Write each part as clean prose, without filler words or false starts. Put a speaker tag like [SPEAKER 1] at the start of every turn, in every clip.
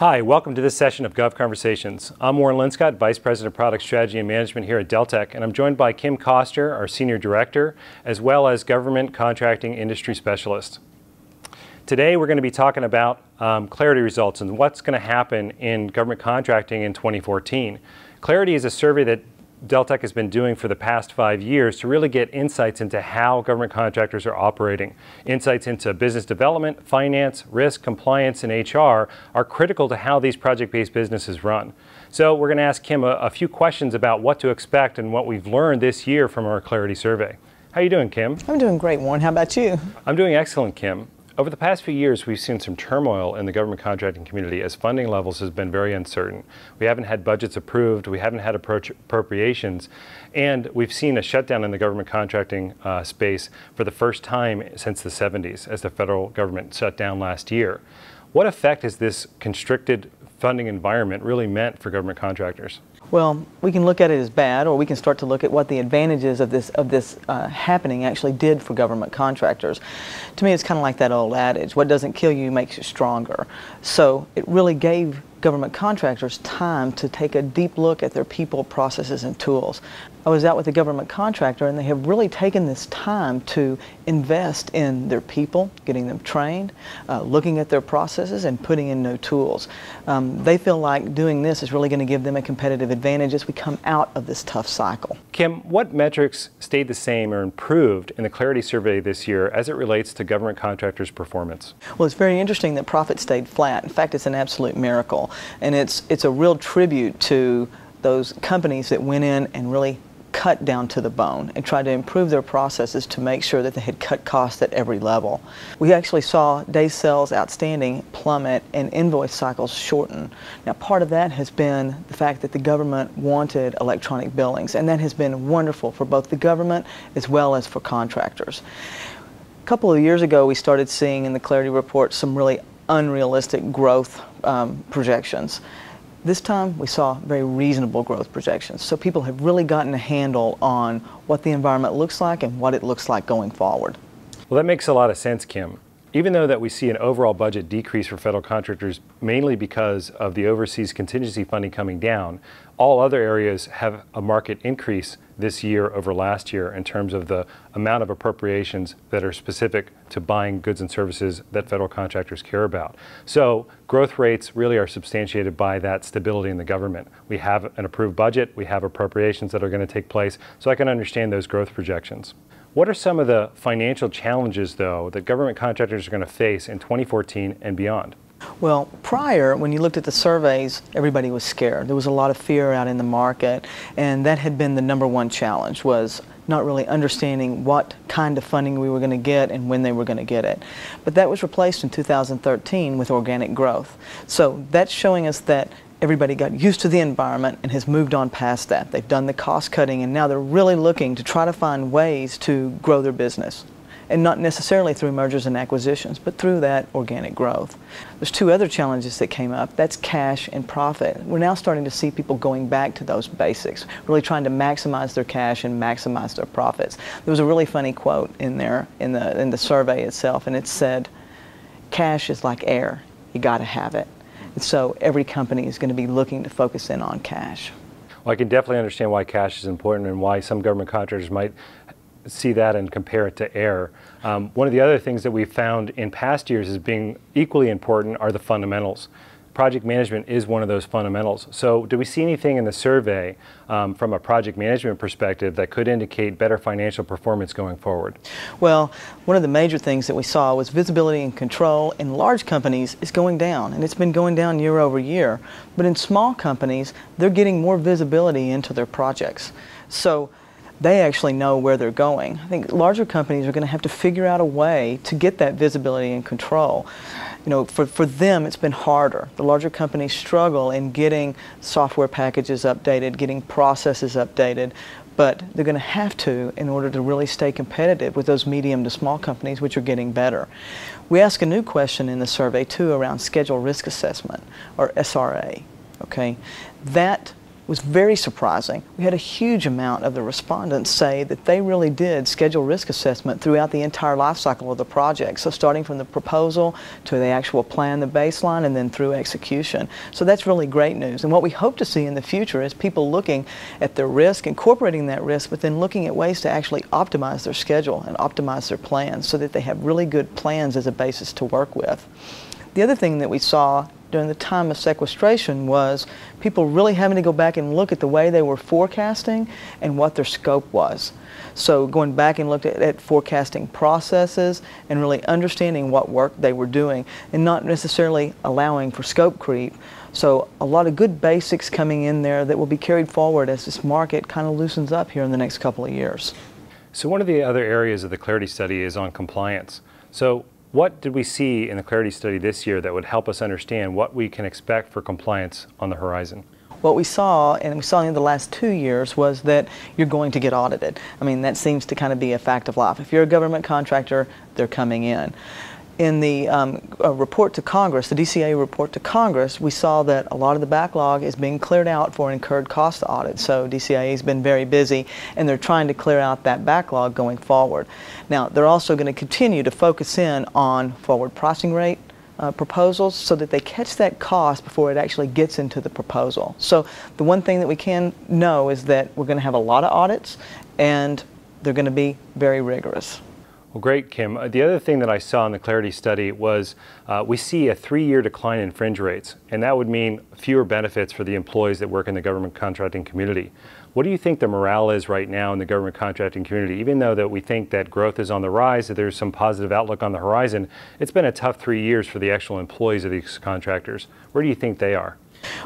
[SPEAKER 1] Hi, welcome to this session of Gov Conversations. I'm Warren Linscott, Vice President of Product Strategy and Management here at Deltek, and I'm joined by Kim Koster, our Senior Director, as well as Government Contracting Industry Specialist. Today we're going to be talking about Clarity results and what's going to happen in government contracting in 2014. Clarity is a survey that Deltek has been doing for the past 5 years to really get insights into how government contractors are operating. Insights into business development, finance, risk, compliance, and HR are critical to how these project-based businesses run. So we're going to ask Kim a few questions about what to expect and what we've learned this year from our Clarity survey. How are you doing, Kim?
[SPEAKER 2] I'm doing great, Warren. How about you?
[SPEAKER 1] I'm doing excellent, Kim. Over the past few years, we've seen some turmoil in the government contracting community as funding levels has been very uncertain. We haven't had budgets approved, we haven't had appropriations, and we've seen a shutdown in the government contracting space for the first time since the 70s as the federal government shut down last year. What effect has this constricted funding environment really meant for government contractors?
[SPEAKER 2] Well, we can look at it as bad, or we can start to look at what the advantages of this happening actually did for government contractors. To me, it's kind of like that old adage, what doesn't kill you makes you stronger. So it really gave government contractors time to take a deep look at their people, processes, and tools. I was out with a government contractor, and they have really taken this time to invest in their people, getting them trained, looking at their processes, and putting in new tools. They feel like doing this is really going to give them a competitive advantage as we come out of this tough cycle.
[SPEAKER 1] Kim, what metrics stayed the same or improved in the Clarity survey this year as it relates to government contractors' performance?
[SPEAKER 2] Well, it's very interesting that profit stayed flat. In fact, it's an absolute miracle, and it's a real tribute to those companies that went in and really cut down to the bone and tried to improve their processes to make sure that they had cut costs at every level. We actually saw days sales outstanding plummet and invoice cycles shorten. Now, part of that has been the fact that the government wanted electronic billings, and that has been wonderful for both the government as well as for contractors. A couple of years ago, we started seeing in the Clarity report some really unrealistic growth projections. This time we saw very reasonable growth projections. So people have really gotten a handle on what the environment looks like and what it looks like going forward.
[SPEAKER 1] Well, that makes a lot of sense, Kim. Even though that we see an overall budget decrease for federal contractors mainly because of the overseas contingency funding coming down, all other areas have a market increase this year over last year in terms of the amount of appropriations that are specific to buying goods and services that federal contractors care about. So growth rates really are substantiated by that stability in the government. We have an approved budget, we have appropriations that are going to take place, so I can understand those growth projections. What are some of the financial challenges, though, that government contractors are going to face in 2014 and beyond?
[SPEAKER 2] Well, prior, when you looked at the surveys, everybody was scared. There was a lot of fear out in the market, and that had been the #1 challenge, was not really understanding what kind of funding we were going to get and when they were going to get it. But that was replaced in 2013 with organic growth. So that's showing us that everybody got used to the environment and has moved on past that. They've done the cost cutting, and now they're really looking to try to find ways to grow their business. And not necessarily through mergers and acquisitions, but through that organic growth. There's two other challenges that came up. That's cash and profit. We're now starting to see people going back to those basics, really trying to maximize their cash and maximize their profits. There was a really funny quote in there in the survey itself, and it said, "Cash is like air. You got to have it." And so every company is going to be looking to focus in on cash.
[SPEAKER 1] Well, I can definitely understand why cash is important and why some government contractors might see that and compare it to air. One of the other things that we've found in past years as being equally important are the fundamentals. Project management is one of those fundamentals. So do we see anything in the survey from a project management perspective that could indicate better financial performance going forward?
[SPEAKER 2] Well, one of the major things that we saw was visibility and control in large companies is going down, and it's been going down year over year. But in small companies, they're getting more visibility into their projects. So they actually know where they're going. I think larger companies are going to have to figure out a way to get that visibility and control. You know, for them, it's been harder. The larger companies struggle in getting software packages updated, getting processes updated, but they're going to have to in order to really stay competitive with those medium to small companies, which are getting better. We ask a new question in the survey, too, around schedule risk assessment, or SRA. Okay, that was very surprising. We had a huge amount of the respondents say that they really did schedule risk assessment throughout the entire life cycle of the project. So starting from the proposal to the actual plan, the baseline, and then through execution. So that's really great news. And what we hope to see in the future is people looking at their risk, incorporating that risk, but then looking at ways to actually optimize their schedule and optimize their plans so that they have really good plans as a basis to work with. The other thing that we saw during the time of sequestration was people really having to go back and look at the way they were forecasting and what their scope was. So going back and looked at forecasting processes and really understanding what work they were doing and not necessarily allowing for scope creep. So a lot of good basics coming in there that will be carried forward as this market kind of loosens up here in the next couple of years.
[SPEAKER 1] So one of the other areas of the Clarity Study is on compliance. So what did we see in the Clarity Study this year that would help us understand what we can expect for compliance on the horizon?
[SPEAKER 2] What we saw, and we saw in the last 2 years, was that you're going to get audited. I mean, that seems to kind of be a fact of life. If you're a government contractor, they're coming in. In the report to Congress, the DCA report to Congress, we saw that a lot of the backlog is being cleared out for incurred cost audit. So DCA has been very busy, and they're trying to clear out that backlog going forward. Now, they're also going to continue to focus in on forward pricing rate proposals so that they catch that cost before it actually gets into the proposal. So the one thing that we can know is that we're going to have a lot of audits, and they're going to be very rigorous.
[SPEAKER 1] Well, great, Kim. The other thing that I saw in the Clarity Study was we see a 3-year decline in fringe rates, and that would mean fewer benefits for the employees that work in the government contracting community. What do you think the morale is right now in the government contracting community? Even though that we think that growth is on the rise, that there's some positive outlook on the horizon, it's been a tough 3 years for the actual employees of these contractors. Where do you think they are?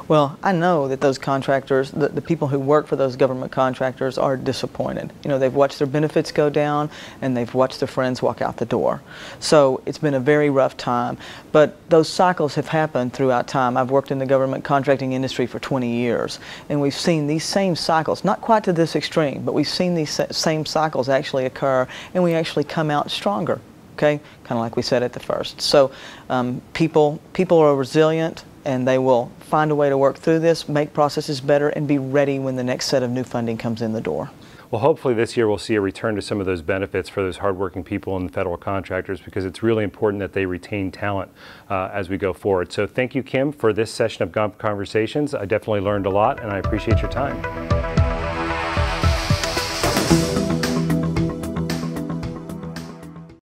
[SPEAKER 2] Well, I know that those contractors, the people who work for those government contractors are disappointed. You know, they've watched their benefits go down and they've watched their friends walk out the door. So it's been a very rough time. But those cycles have happened throughout time. I've worked in the government contracting industry for 20 years, and we've seen these same cycles, not quite to this extreme, but we've seen these same cycles actually occur, and we actually come out stronger. Okay, kind of like we said at the first. So people are resilient, and they will find a way to work through this, make processes better, and be ready when the next set of new funding comes in the door.
[SPEAKER 1] Well, hopefully this year we'll see a return to some of those benefits for those hardworking people and the federal contractors, because it's really important that they retain talent as we go forward. So thank you, Kim, for this session of Conversations. I definitely learned a lot, and I appreciate your time.